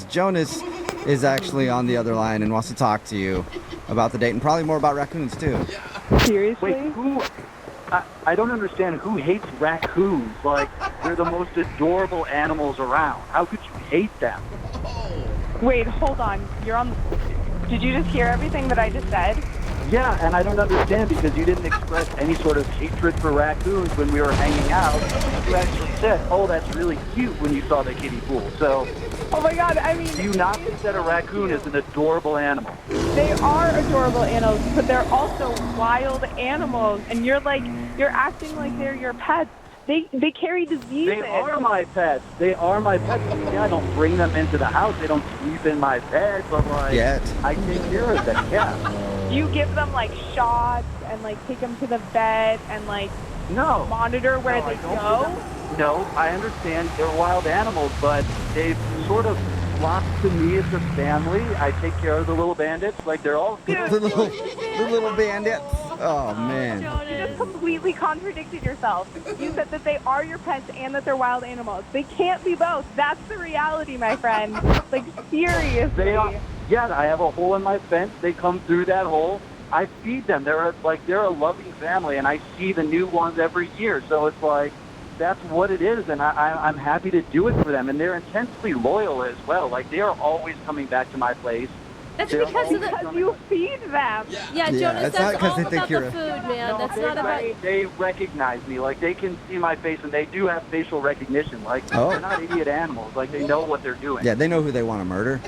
Jonas is actually on the other line and wants to talk to you about the date and probably more about raccoons too. Seriously? Wait, who? I don't understand who hates raccoons. Like, they're the most adorable animals around. How could you hate them? Wait, hold on. Did you just hear everything that I just said? Yeah, and I don't understand because you didn't express any sort of hatred for raccoons when we were hanging out. You actually said, oh, that's really cute when you saw the kiddie pool. So, Oh my god, I mean, do you not think that a raccoon is an adorable animal? they are adorable animals, but they're also wild animals, and you're acting like they're your pets. They carry diseases. They are my pets. They are my pets. Yeah, I don't bring them into the house. They don't sleep in my bed, but Yet. I take care of them, yeah. You give them shots and take them to the vet and No. monitor where No, I they don't go. do that. No, I understand they're wild animals, but they've sort of flocked to me as a family. I take care of the little bandits. They're all The little bandits. Oh man. You just completely contradicted yourself. You said that they are your pets and that they're wild animals. They can't be both. That's the reality, my friend. Seriously. They are. Yeah, I have a hole in my fence. They come through that hole. I feed them. They're a loving family, and I see the new ones every year. So it's that's what it is, and I'm happy to do it for them. And they're intensely loyal as well. They are always coming back to my place. That's They're because of always the... coming You back. feed them. Yeah, Yeah, Jonas, it's not that's 'cause all they think about you're the a- food, man. No, That's not about... they recognize me. They can see my face, and they do have facial recognition. They're not idiot animals. They know what they're doing. Yeah, they know who they want to murder.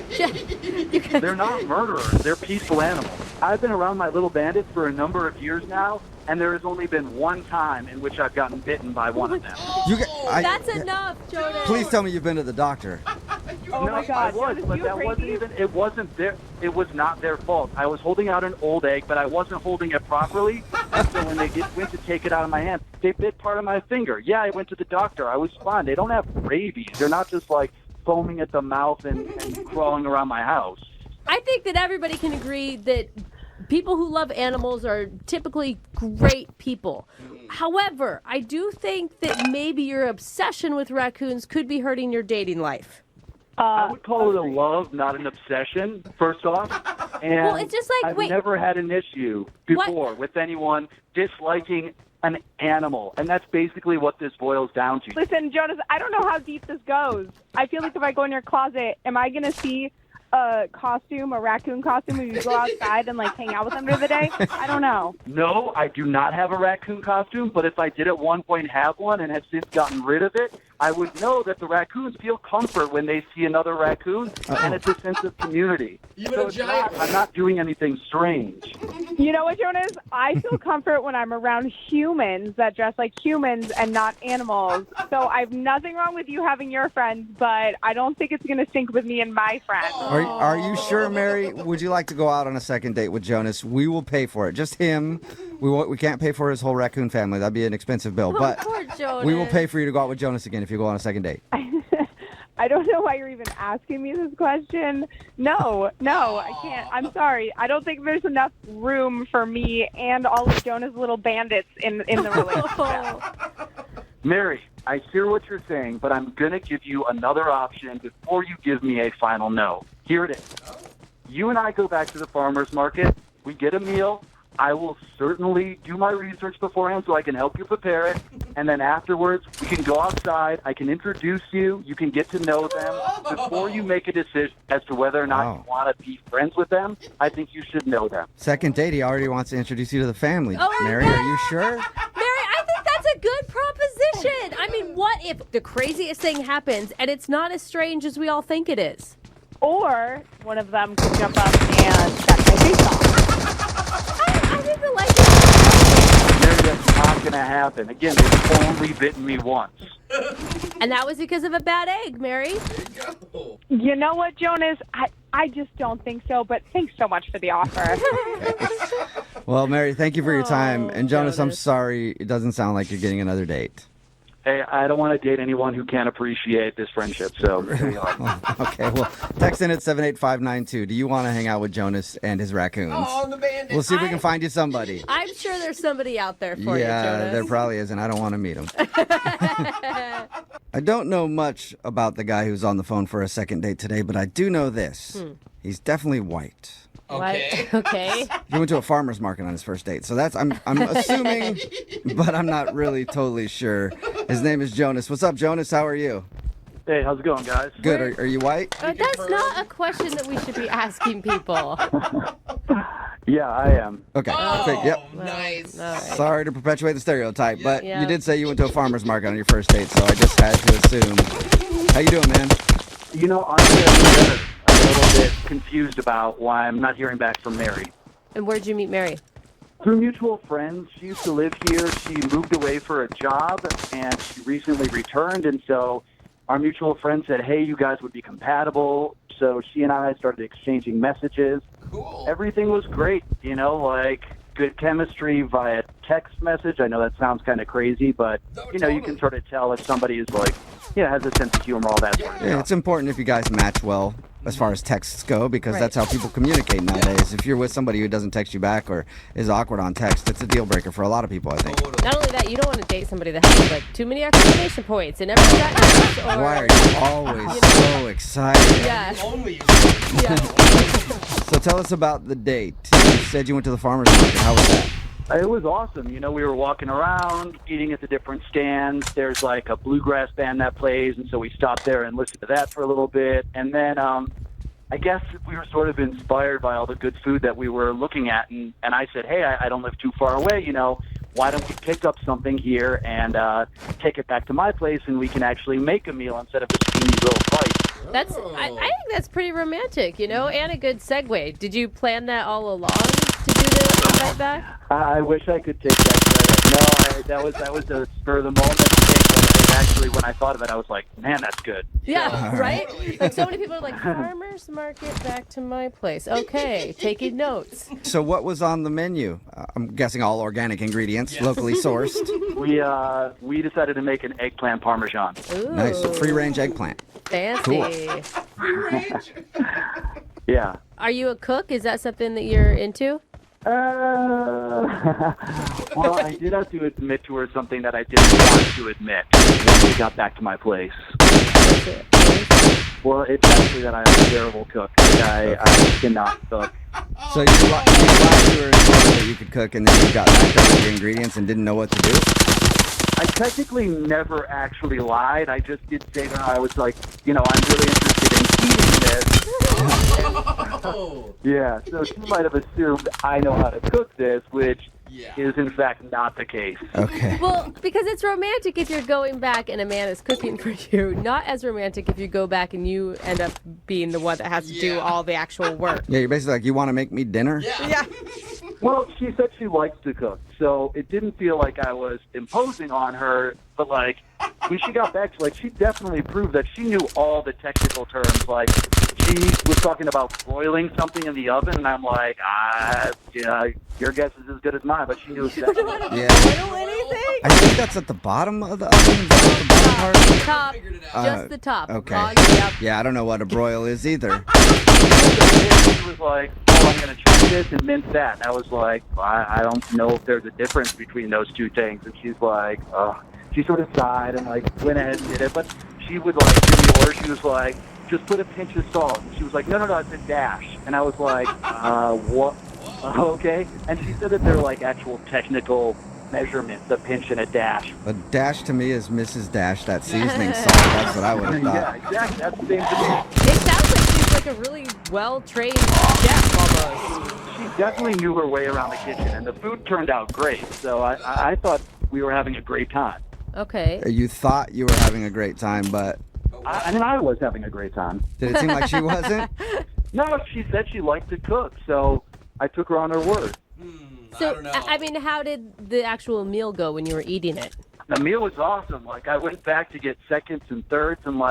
They're not murderers. They're peaceful animals. I've been around my little bandits for a number of years now, and there has only been one time in which I've gotten bitten by one of them. That's enough, Jonas. Please tell me you've been to the doctor. Oh No, my God. I was, Jonas, but you that wasn't crazy? even. It wasn't their. It was not their fault. I was holding out an old egg, but I wasn't holding it properly. And so when they went to take it out of my hand, they bit part of my finger. Yeah, I went to the doctor. I was fine. They don't have rabies. They're not just foaming at the mouth and crawling around my house. I think that everybody can agree that people who love animals are typically great people. However, I do think that maybe your obsession with raccoons could be hurting your dating life. I would call it a love, not an obsession, first off. And Well, it's just I've wait. never had an issue before with anyone disliking an animal. And that's basically what this boils down to. Listen, Jonas, I don't know how deep this goes. I feel like if I go in your closet, am I going to see a raccoon costume, when you go outside and hang out with them during the day? I don't know. No, I do not have a raccoon costume, but if I did at one point have one and have since gotten rid of it, I would know that the raccoons feel comfort when they see another raccoon, and it's a sense of community. I'm not doing anything strange. You know what, Jonas? I feel comfort when I'm around humans that dress like humans and not animals. So I have nothing wrong with you having your friends, but I don't think it's going to sync with me and my friends. Are you sure, Mary? Would you like to go out on a second date with Jonas? We will pay for it. Just him. We can't pay for his whole raccoon family. That'd be an expensive bill. But Poor Jonas. we will pay for you to go out with Jonas again if you go on a second date. I don't know why you're even asking me this question. No, I can't. I'm sorry. I don't think there's enough room for me and all of Jonas' little bandits in the relationship. Mary, I hear what you're saying, but I'm going to give you another option before you give me a final no. Here it is. You and I go back to the farmer's market. We get a meal. I will certainly do my research beforehand so I can help you prepare it. And then afterwards, we can go outside. I can introduce you. You can get to know them. Before you make a decision as to whether or not you want to be friends with them, I think you should know them. Second date, he already wants to introduce you to the family. Oh, Mary, no. are you sure? Mary, I think that's a good proposition. I mean, what if the craziest thing happens and it's not as strange as we all think it is? Or one of them could jump up and check my face off. I think the Mary, that's not going to happen. Again, they've only bitten me once. And that was because of a bad egg, Mary. You know what, Jonas? I just don't think so, but thanks so much for the offer. Well, Mary, thank you for your time. And Jonas, I'm Jonas. sorry. It doesn't sound like you're getting another date. Hey, I don't want to date anyone who can't appreciate this friendship, so there you are. Okay, well, text in at 78592. Do you want to hang out with Jonas and his raccoons? Oh, the bandit. We'll see if we can find you somebody. I'm sure there's somebody out there for you, Yeah, Jonas. there probably is, and I don't want to meet him. I don't know much about the guy who's on the phone for a second date today, but I do know this. He's definitely white. Okay. What? Okay. He went to a farmer's market on his first date, so that's I'm assuming, but I'm not really totally sure. His name is Jonas. What's up, Jonas? How are you? Hey, how's it going, guys? Good. Are you white? That's not a question that we should be asking people. Yeah, I am. Okay. Oh, Perfect. Yep. nice. All right. Sorry to perpetuate the stereotype, but Yeah. you did say you went to a farmer's market on your first date, so I just had to assume. How you doing, man? You know, honestly, I'm a little bit confused about why I'm not hearing back from Mary. And where'd you meet Mary? Through mutual friends, she used to live here. She moved away for a job, and she recently returned, and so our mutual friend said, hey, you guys would be compatible. So she and I started exchanging messages. Cool. Everything was great, like good chemistry via text message. I know that sounds kind of crazy, but, No, you totally. can sort of tell if somebody is has a sense of humor, all that sort of Yeah, stuff. it's important if you guys match well as far as texts go, because Right. that's how people communicate nowadays. If you're with somebody who doesn't text you back or is awkward on text, it's a deal breaker for a lot of people, I think. Totally. Not only that, you don't want to date somebody that has like too many exclamation points and never got or Why are you always so excited? yeah. Only Yeah. So tell us about the date. You said you went to the farmer's market. How was that? It was awesome. We were walking around, eating at the different stands. There's like a bluegrass band that plays, and so we stopped there and listened to that for a little bit. And then I guess we were sort of inspired by all the good food that we were looking at. And I said, hey, I don't live too far away, why don't we pick up something here and take it back to my place, and we can actually make a meal instead of just being these little fights. I think that's pretty romantic, and a good segue. Did you plan that all along to do the invite back? I wish I could take that credit. No, that was a spur of the moment thing. And actually, when I thought of it, I was like, man, that's good. Yeah, right? Like so many people are like, farmer's market back to my place. Okay, taking notes. So what was on the menu? I'm guessing all organic ingredients, locally sourced. We decided to make an eggplant parmesan. Ooh, Nice. Free-range eggplant. fancy. Cool. free range. Yeah. Are you a cook? Is that something that you're into? Well, I did have to admit to her something that I didn't want to admit when we got back to my place. What's it? Well, it's actually that I'm a terrible cook. I cannot cook. So you lied to her and told her that you could cook, and then you got back up with your ingredients and didn't know what to do? I technically never actually lied. I just did say to her, I was like, I'm really interested in eating this. Oh. Yeah, so she might have assumed I know how to cook this, which Yeah. is in fact not the case. Okay. Well, because it's romantic if you're going back and a man is cooking for you. Not as romantic if you go back and you end up being the one that has to do Yeah. all the actual work. Yeah, you're basically like, you want to make me dinner? Yeah. Well, she said she likes to cook, so it didn't feel like I was imposing on her, but when she got back, she definitely proved that she knew all the technical terms. She was talking about broiling something in the oven, and I'm like, your guess is as good as mine, but she knew exactly. Yeah. Boil anything? I think that's at the bottom of the oven. Is that the bottom part? Top. Figured it out. Just the top. Okay. Yep. Yeah, I don't know what a broil is either. She was like, I'm going to chop this and mince that. And I was like, I don't know if there's a difference between those two things. And she's like, she sort of sighed and went ahead and did it. But she would give me orders. She was like, just put a pinch of salt. And she was like, no, it's a dash. And I was like, what? Okay. And she said that they're actual technical measurements, a pinch and a dash. A dash to me is Mrs. Dash, that seasoning salt. That's what I would have Yeah, thought. exactly. That's the same thing. It sounds like she's like a really well-trained chef almost. She definitely knew her way around the kitchen, and the food turned out great. So I thought we were having a great time. Okay. You thought you were having a great time, but I was having a great time. did it seem like she wasn't? No, she said she liked to cook, so I took her on her word. I So, don't know. I mean, how did the actual meal go when you were eating it? The meal was awesome. I went back to get seconds and thirds, and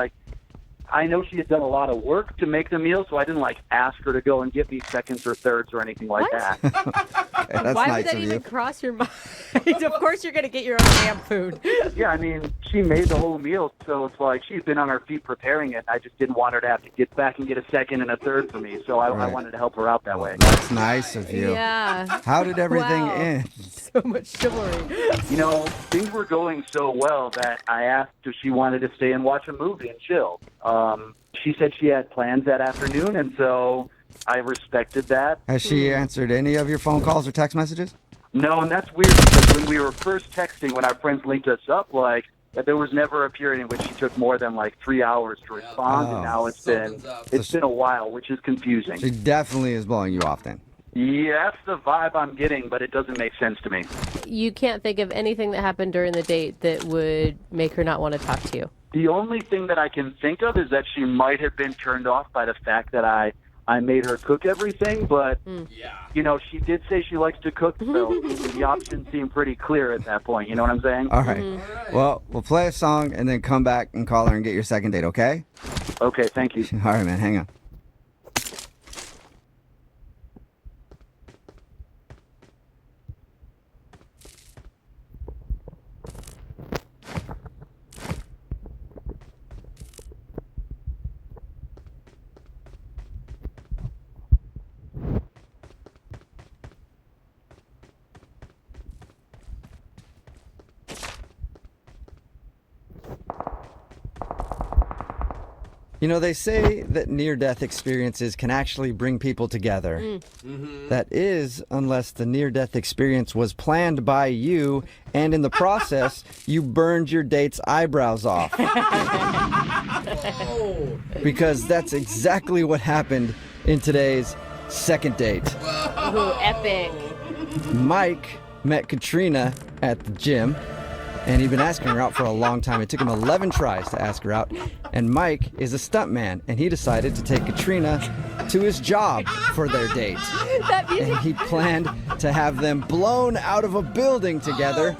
I know she had done a lot of work to make the meal, so I didn't ask her to go and get me seconds or thirds or anything like What? that. Okay, that's Why nice would that of even you. cross your mind? Of course you're going to get your own damn food. Yeah, I mean, she made the whole meal, so it's she's been on her feet preparing it. I just didn't want her to have to get back and get a second and a third for me, so I Right. wanted to help her out that way. That's nice of you. Yeah. How did everything Wow. end? so much chivalry. You know, things were going so well that I asked if she wanted to stay and watch a movie and chill. She said she had plans that afternoon, and so I respected that. Has she answered any of your phone calls or text messages? No, and that's weird because when we were first texting, when our friends linked us up, like, there was never a period in which she took more than like 3 hours to respond, and now it's been a while, which is confusing. She definitely is blowing you off then. Yeah, that's the vibe I'm getting, but it doesn't make sense to me. You can't think of anything that happened during the date that would make her not want to talk to you. The only thing that I can think of is that she might have been turned off by the fact that I made her cook everything, but, you know, she did say she likes to cook, so the options seem pretty clear at that point. You know what I'm saying? All right. Well, we'll play a song and then come back and call her and get your second date, okay? Okay, thank you. All right, man. Hang on. You know, they say that near-death experiences can actually bring people together. That is, unless the near-death experience was planned by you, and in the process, you burned your date's eyebrows off. Because that's exactly what happened in today's second date. Ooh, epic. Mike met Katrina at the gym, and he'd been asking her out for a long time. It took him 11 tries to ask her out. And Mike is a stuntman, and he decided to take Katrina to his job for their date. And he planned to have them blown out of a building together.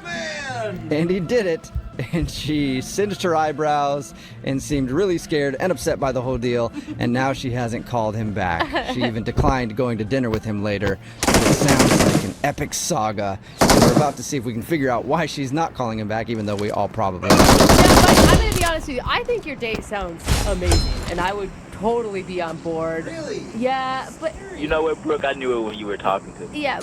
And he did it. And she singed her eyebrows and seemed really scared and upset by the whole deal. And now she hasn't called him back. She even declined going to dinner with him later. It sounds like an epic saga. And we're about to see if we can figure out why she's not calling him back, even though we all probably know. Yeah, but I'm going to be honest with you. I think your date sounds amazing, and I would totally be on board. Really? Yeah, but... You know what, Brooke? I knew it when you were talking to me. Yeah,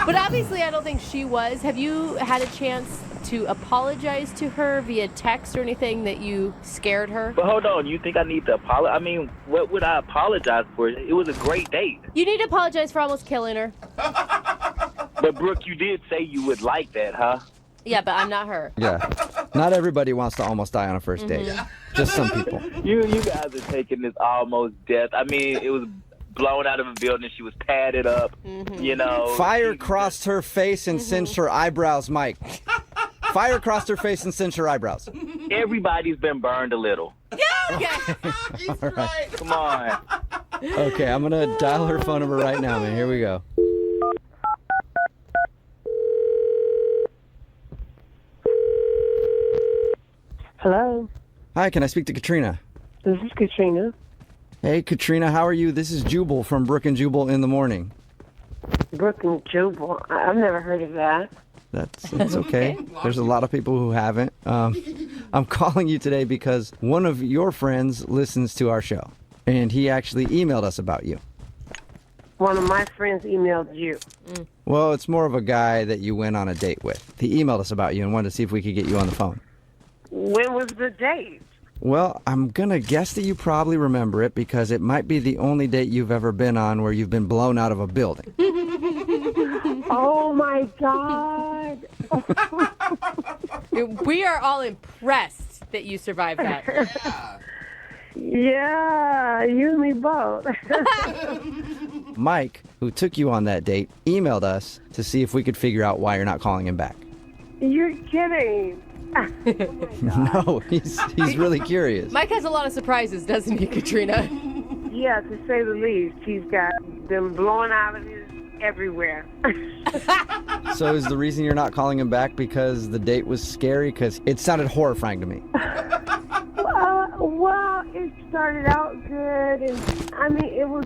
but obviously I don't think she was. Have you had a chance to apologize to her via text or anything that you scared her? But hold on, you think I need to apologize? I mean, what would I apologize for? It was a great date. You need to apologize for almost killing her. But Brooke, you did say you would like that, huh? Yeah, but I'm not her. Yeah. Not everybody wants to almost die on a first date. Just some people. You guys are taking this almost death. I mean, it was blown out of a building. She was padded up, you know. Fire crossed her face and singed her eyebrows, Mike. Fire crossed her face and singed her eyebrows. Everybody's been burned a little. Okay. He's right. Come on. Okay, I'm going to dial her phone number right now, man. Here we go. Hello, Hi, can I speak to Katrina? this is Katrina. Hey, Katrina, how are you? This is Jubal from Brooke and Jubal in the morning. Brooke and Jubal. I've never heard of that. That's okay. There's a lot of people who haven't. I'm calling you today because one of your friends listens to our show, and he actually emailed us about you. One of my friends emailed you. Well, it's more of a guy that you went on a date with. He emailed us about you and wanted to see if we could get you on the phone. When was the date? Well, I'm going to guess that you probably remember it because it might be the only date you've ever been on where you've been blown out of a building. Oh my God. We are all impressed that you survived that. Yeah, you and me both. Mike, who took you on that date, emailed us to see if we could figure out why you're not calling him back. You're kidding. No, he's really curious. Mike has a lot of surprises, doesn't he, Katrina? Yeah, to say the least. He's got them blowing out of his everywhere. So is the reason you're not calling him back because the date was scary? Because it sounded horrifying to me. Well, it started out good, and I mean, it was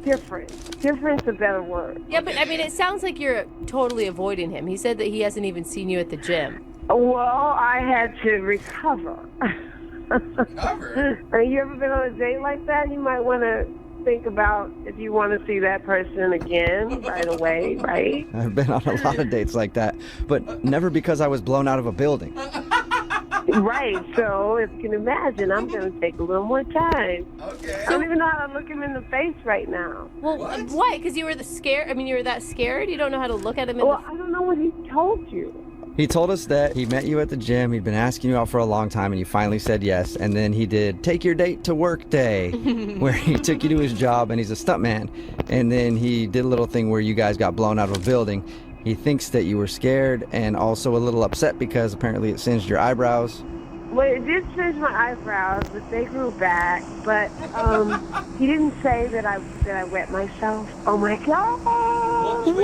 different. Different's a better word. Yeah, but I mean, it sounds like you're totally avoiding him. He said that he hasn't even seen you at the gym. Well, I had to recover. Cover? You ever been on a date like that? You might want to think about if you want to see that person again right away, right? I've been on a lot of dates like that, but never because I was blown out of a building. Right. So if you can imagine, I'm going to take a little more time. Okay. I don't even know how to look him in the face right now. Well, why? Because you were you were that scared? You don't know how to look at him in Well, I don't know what he told you. He told us that he met you at the gym, he'd been asking you out for a long time, and you finally said yes, and then he did take your date to work day, where he took you to his job, and he's a stuntman, and then he did a little thing where you guys got blown out of a building. He thinks that you were scared and also a little upset because apparently it singed your eyebrows. Well, it did singe my eyebrows, but they grew back. But he didn't say that I wet myself. Oh my God! What? Wait, you did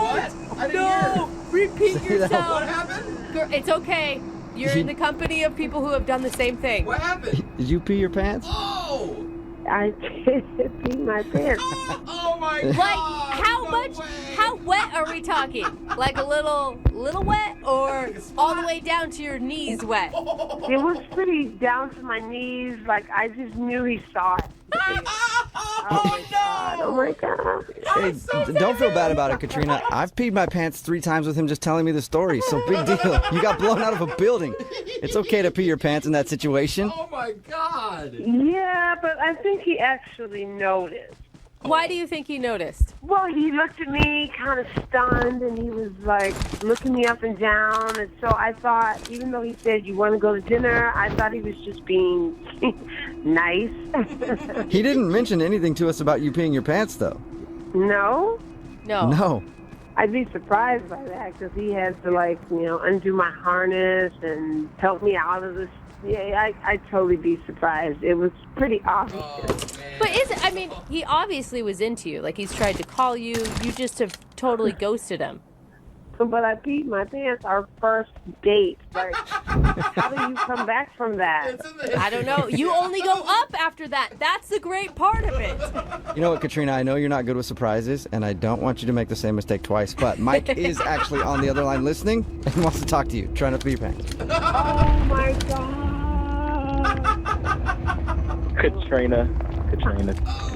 what? I didn't hear. Repeat yourself. What happened? Girl, it's okay. You're in the company of people who have done the same thing. What happened? Did you pee your pants? Oh! I peed my pants. Oh my God! Like, how No much, way. how wet are we talking? Like a little wet or all the way down to your knees wet? It was pretty down to my knees. Like, I just knew he saw it. Oh my God. Hey, don't feel bad about it, Katrina. I've peed my pants 3 times with him just telling me the story, so big deal. You got blown out of a building. It's okay to pee your pants in that situation. Oh my God! Yeah, but I think he actually noticed. Why do you think he noticed? Well, he looked at me kind of stunned, and he was like looking me up and down. And so I thought, even though he said, "You want to go to dinner?" I thought he was just being nice. He didn't mention anything to us about you peeing your pants, though. No? No. No. I'd be surprised by that because he has to, like, undo my harness and help me out of this. Yeah, I'd totally be surprised. It was pretty obvious. Oh, man. But he obviously was into you. Like, he's tried to call you. You just have totally ghosted him. But I peed my pants our first date. Like, how do you come back from that? It's in the I don't know. You only go up after that. That's the great part of it. You know what, Katrina? I know you're not good with surprises, and I don't want you to make the same mistake twice, but Mike is actually on the other line listening and wants to talk to you. Try not to pee your pants. Oh, my God. Katrina,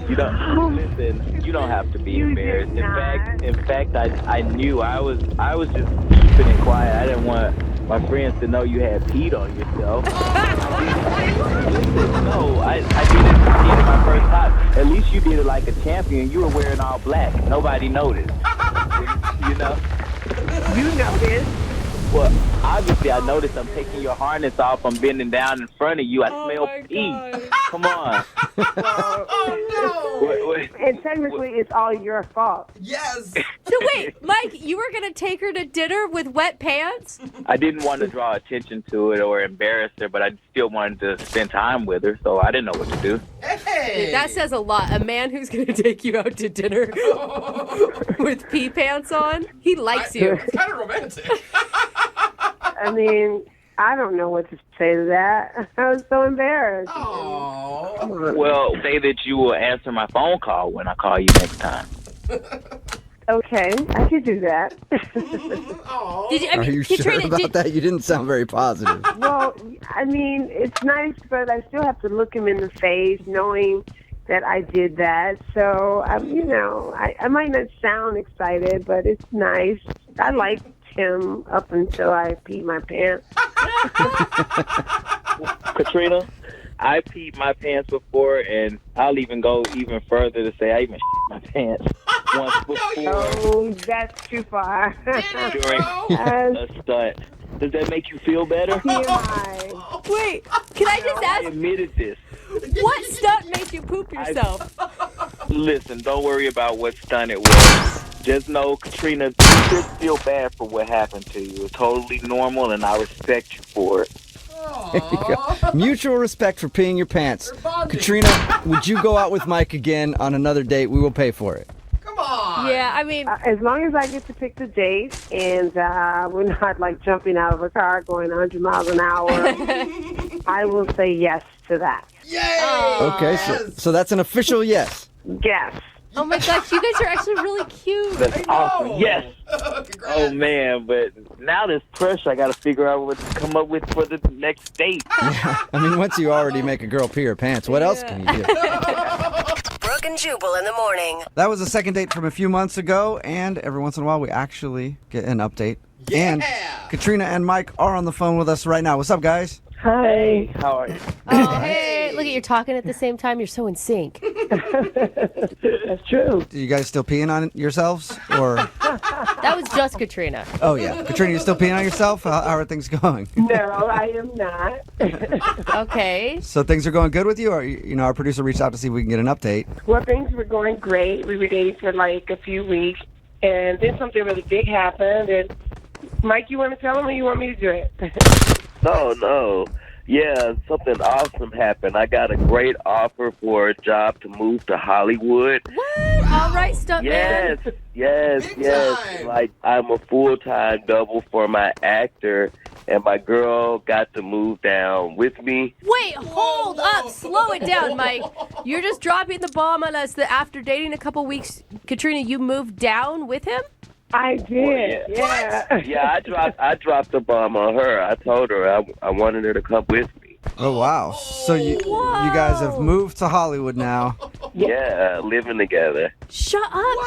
you don't listen. You don't have to be You embarrassed. did not. In fact, I knew I was just keeping it quiet. I didn't want my friends to know you had peed on yourself. No, I did it my first time. At least you did it like a champion. You were wearing all black. Nobody noticed. You know. You noticed. Well, obviously, I noticed I'm taking your harness off. I'm bending down in front of you. I smell my pee. God. Come on. Oh no! And technically, it's all your fault. Yes. So wait, Mike, you were going to take her to dinner with wet pants? I didn't want to draw attention to it or embarrass her, but I still wanted to spend time with her, so I didn't know what to do. Hey. That says a lot. A man who's going to take you out to dinner with pee pants on, he likes you. It's kind of romantic. I mean, I don't know what to say to that. I was so embarrassed. Oh. Well, say that you will answer my phone call when I call you next time. Okay, I could do that. Oh. Did you, I Are mean, you sure Katrina, about that? You didn't sound very positive. Well, I mean, it's nice, but I still have to look him in the face, knowing that I did that. So, I might not sound excited, but it's nice. I liked him up until I peed my pants. Katrina, I peed my pants before, and I'll even go even further to say I even my pants once before Oh, that's too far. during As a stunt. Does that make you feel better? TMI. wait, can I just I ask, admitted this. what stunt makes you poop yourself? Listen, don't worry about what stunt it was. Just know, Katrina, you should feel bad for what happened to you. It's totally normal, and I respect you for it. There you go. Mutual respect for peeing your pants. Katrina, would you go out with Mike again on another date? We will pay for it. Come on. Yeah, I mean, As long as I get to pick the date and we're not like jumping out of a car going 100 miles an hour, I will say yes to that. Yay! Okay, so that's an official yes. Yes. oh my gosh, you guys are actually really cute. That's awesome. Yes. Congrats. Oh, man, but now there's pressure. I got to figure out what to come up with for the next date. I mean, once you already make a girl pee her pants, what else can you do? Brooke and Jubal in the morning. That was a second date from a few months ago, and every once in a while we actually get an update. Yeah! And Katrina and Mike are on the phone with us right now. What's up, guys? Hi. How are you? Oh, hey, look at you're talking at the same time. You're so in sync. That's true. Are you guys still peeing on yourselves? Or That was just Katrina. oh yeah, Katrina, you still peeing on yourself? How are things going? No, I am not. Okay. So things are going good with you, or our producer reached out to see if we can get an update. Well, things were going great. We were dating for like a few weeks, and then something really big happened. And Mike, you want to tell him, or you want me to do it? No. Yeah, something awesome happened. I got a great offer for a job to move to Hollywood. What? All right, stuntman. Yes. time. Like, I'm a full-time double for my actor, and my girl got to move down with me. Wait, hold up. Slow it down, Mike. You're just dropping the bomb on us that after dating a couple weeks, Katrina, you moved down with him? I did. Yeah. Yeah, I dropped the bomb on her. I told her I wanted her to come with me. Oh wow! So you guys have moved to Hollywood now. Yeah, living together. Shut up.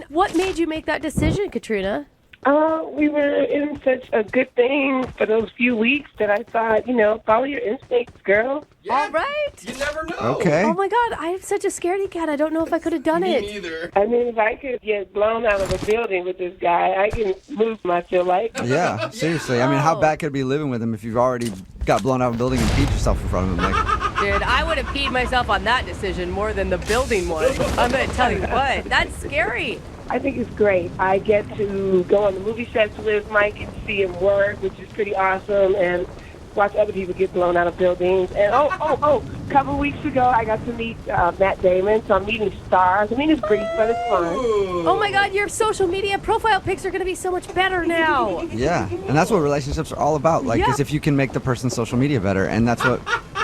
What made you make that decision, Katrina? We were in such a good thing for those few weeks that I thought, follow your instincts, girl. Yeah, All right. You never know. Okay. Oh my God, I am such a scaredy cat. I don't know if I could have done Me it. neither. I mean, if I could get blown out of a building with this guy, I can move him, I feel like. Yeah, seriously. I mean, how bad could it be living with him if you've already got blown out of a building and peed yourself in front of him? Like, Dude, I would have peed myself on that decision more than the building one. I'm going to tell you what. That's scary. I think it's great. I get to go on the movie sets with Mike and see him work, which is pretty awesome, and watch other people get blown out of buildings. And a couple weeks ago, I got to meet Matt Damon, so I'm meeting stars. I mean, it's brief, but it's fun. Oh my God, your social media profile pics are going to be so much better now. yeah, and that's what relationships are all about. Like, is if you can make the person's social media better, and that's what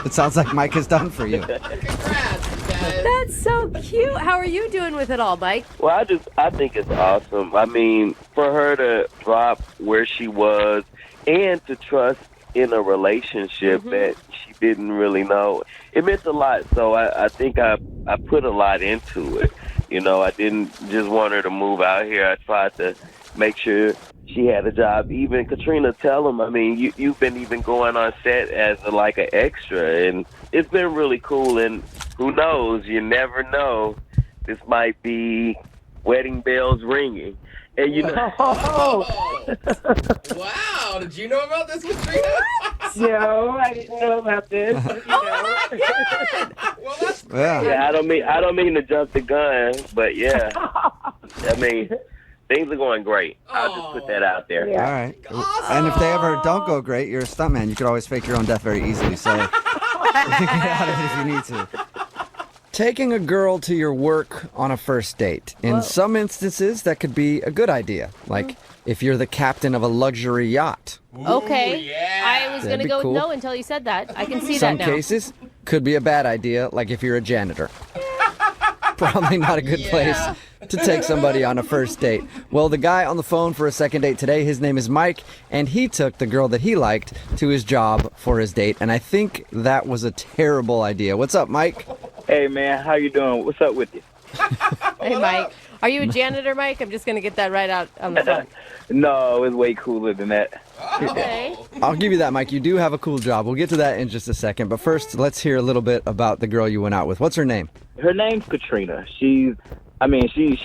it sounds like Mike has done for you. Congrats, guys. That's so cute. How are you doing with it all, Mike? Well, I think it's awesome. I mean, for her to drop where she was and to trust in a relationship that she didn't really know, it meant a lot. So I think I put a lot into it. I didn't just want her to move out here. I tried to make sure she had a job. Even Katrina, tell him, I mean, you've been even going on set as an extra, and it's been really cool. And who knows? You never know. This might be wedding bells ringing. And Oh. Wow. Did you know about this, Katrina? No, I didn't know about this. Well, that's great. Yeah, I don't mean to jump the gun, but yeah. I mean, things are going great. I'll just put that out there. Yeah. All right. Awesome. And if they ever don't go great, you're a stuntman. You could always fake your own death very easily. So you can get out of it if you need to. Taking a girl to your work on a first date. In some instances, that could be a good idea. Like if you're the captain of a luxury yacht. Okay. yeah. I was going That'd to be go cool. with no until you said that. I can see Some that now. cases could be a bad idea, like if you're a janitor. Probably not a good place to take somebody on a first date. Well, the guy on the phone for a second date today, his name is Mike, and he took the girl that he liked to his job for his date, and I think that was a terrible idea. What's up, Mike? Hey, man, how you doing? What's up with you? Hey, Mike. Are you a janitor, Mike? I'm just going to get that right out on the phone. No, it's way cooler than that. Okay. I'll give you that, Mike. You do have a cool job. We'll get to that in just a second, but first, let's hear a little bit about the girl you went out with. What's her name? Her name's Katrina. She's rocking. She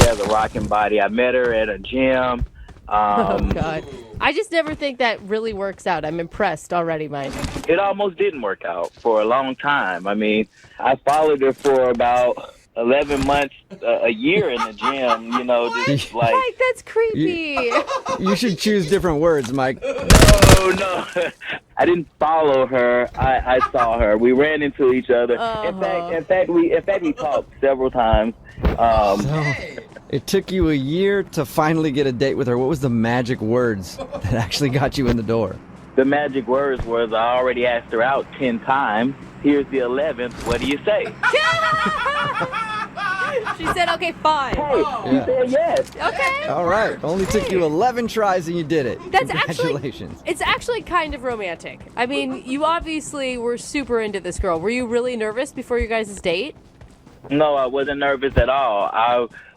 has a rocking body. I met her at a gym. Oh, God. I just never think that really works out. I'm impressed already, Mike. It almost didn't work out for a long time. I mean, I followed her for about 11 months, a year in the gym, just like... Mike, that's creepy. You should choose different words, Mike. No. I didn't follow her. I saw her. We ran into each other. In fact, we talked several times. It took you a year to finally get a date with her. What was the magic words that actually got you in the door? The magic words was, I already asked her out 10 times. Here's the 11th. What do you say? She said, okay, fine. Hey, she said yes. Okay. All right. Only took you 11 tries and you did it. That's Congratulations. it's actually kind of romantic. I mean, you obviously were super into this girl. Were you really nervous before your guys' date? No, I wasn't nervous at all.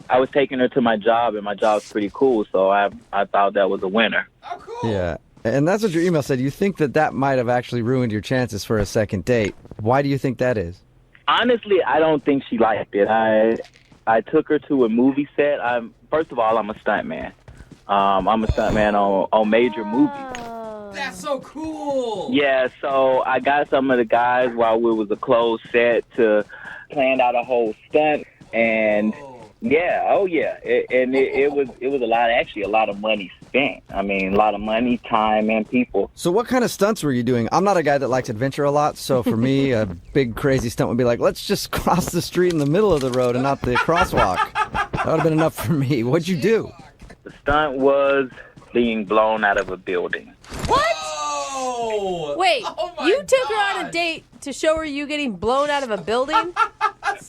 I was taking her to my job, and my job's pretty cool, so I thought that was a winner. Oh, cool. Yeah. And that's what your email said. You think that might have actually ruined your chances for a second date. Why do you think that is? Honestly, I don't think she liked it. I took her to a movie set. First of all, I'm a stuntman. I'm a stuntman on major movies. That's so cool. Yeah, so I got some of the guys while we was a closed set to plan out a whole stunt, and it was a lot of money spent. I mean, a lot of money, time, and people. So what kind of stunts were you doing? I'm not a guy that likes adventure a lot, so for me, a big crazy stunt would be like, let's just cross the street in the middle of the road and not the crosswalk. That would have been enough for me. What'd you do? The stunt was being blown out of a building. What? Oh! Wait, Oh my you took her on God. a date to show her you getting blown out of a building?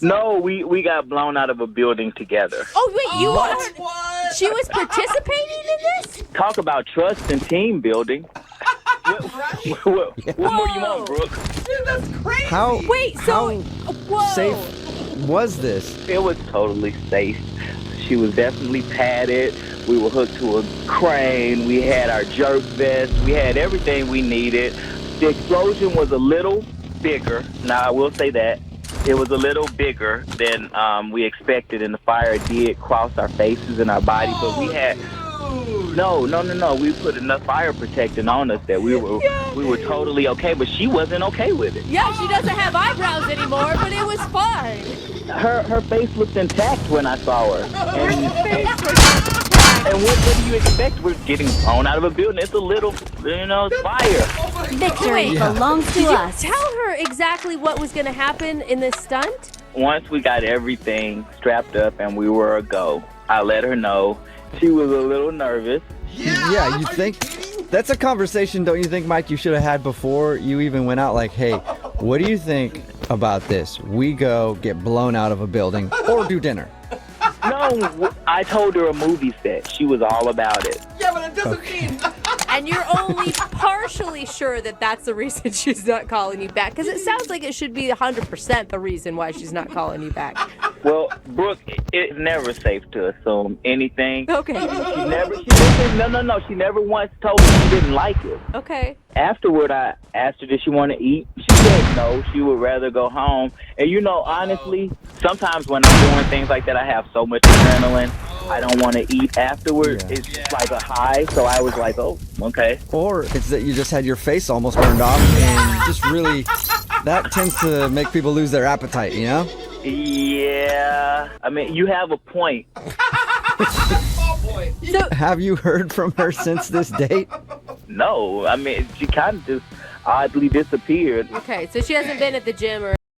No, we got blown out of a building together. Oh, wait, you What? want her? What? She was participating in this? Talk about trust and team building. What more do you want, Brooke? Dude, that's crazy. How Wait, so whoa. safe was this? It was totally safe. She was definitely padded. We were hooked to a crane. We had our jerk vest. We had everything we needed. The explosion was a little bigger. Now, I will say that. It was a little bigger than we expected, and the fire did cross our faces and our body, but we had... Dude. No. We put enough fire protecting on us that we were totally okay, but she wasn't okay with it. Yeah, she doesn't have eyebrows anymore, but it was fine. Her face looked intact when I saw her. And what do you expect? We're getting thrown out of a building. It's a little, it's fire. Victory belongs to Did you us. tell her exactly what was going to happen in this stunt? Once we got everything strapped up and we were a go, I let her know. She was a little nervous. Yeah, you Are think kidding? that's a conversation, don't you think, Mike, you should have had before you even went out? Like, hey, what do you think about this? We go get blown out of a building or do dinner. No, I told her a movie set. She was all about it. Yeah, but it doesn't mean. And you're only partially sure that that's the reason she's not calling you back. Because it sounds like it should be 100% the reason why she's not calling you back. Well, Brooke, it's never safe to assume anything. Okay. She never once told me she didn't like it. Okay. Afterward, I asked her, did she want to eat? She said no. She would rather go home. And honestly, sometimes when I'm doing things like that, I have so much adrenaline. I don't want to eat afterward. Yeah. It's just like a high. So I was like, oh, okay. Or it's that you just had your face almost burned off and just really, that tends to make people lose their appetite, you know? Yeah. I mean, you have a point. Oh boy. So, Have you heard from her since this date? No. I mean, she kind of just oddly disappeared. okay, so she hasn't been at the gym or